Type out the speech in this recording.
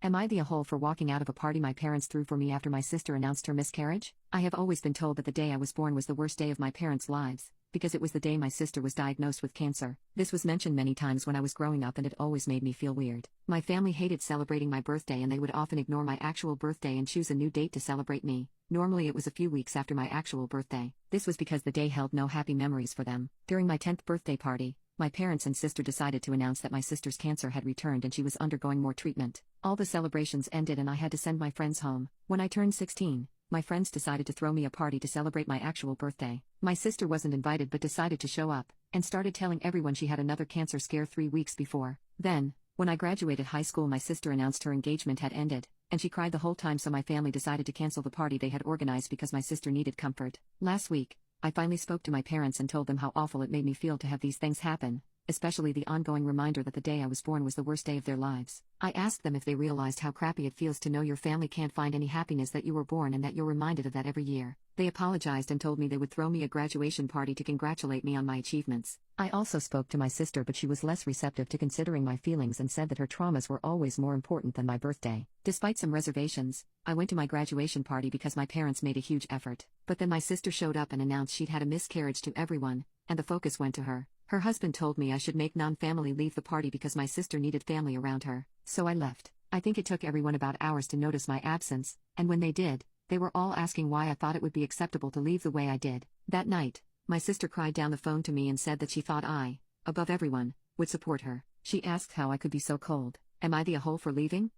Am I the a-hole for walking out of a party my parents threw for me after my sister announced her miscarriage? I have always been told that the day I was born was the worst day of my parents' lives, because it was the day my sister was diagnosed with cancer. This was mentioned many times when I was growing up and it always made me feel weird. My family hated celebrating my birthday and they would often ignore my actual birthday and choose a new date to celebrate me. Normally it was a few weeks after my actual birthday. This was because the day held no happy memories for them. During my 10th birthday party, my parents and sister decided to announce that my sister's cancer had returned and she was undergoing more treatment. All the celebrations ended and I had to send my friends home. When I turned 16, my friends decided to throw me a party to celebrate my actual birthday. My sister wasn't invited but decided to show up, and started telling everyone she had another cancer scare 3 weeks before. Then, when I graduated high school, my sister announced her engagement had ended, and she cried the whole time, so my family decided to cancel the party they had organized because my sister needed comfort. Last week, I finally spoke to my parents and told them how awful it made me feel to have these things happen, especially the ongoing reminder that the day I was born was the worst day of their lives. I asked them if they realized how crappy it feels to know your family can't find any happiness that you were born and that you're reminded of that every year. They apologized and told me they would throw me a graduation party to congratulate me on my achievements. I also spoke to my sister, but she was less receptive to considering my feelings and said that her traumas were always more important than my birthday. Despite some reservations, I went to my graduation party because my parents made a huge effort. But then my sister showed up and announced she'd had a miscarriage to everyone, and the focus went to her. Her husband told me I should make non-family leave the party because my sister needed family around her, so I left. I think it took everyone about hours to notice my absence, and when they did, they were all asking why I thought it would be acceptable to leave the way I did. That night, my sister cried down the phone to me and said that she thought I, above everyone, would support her. She asked how I could be so cold. Am I the a-hole for leaving?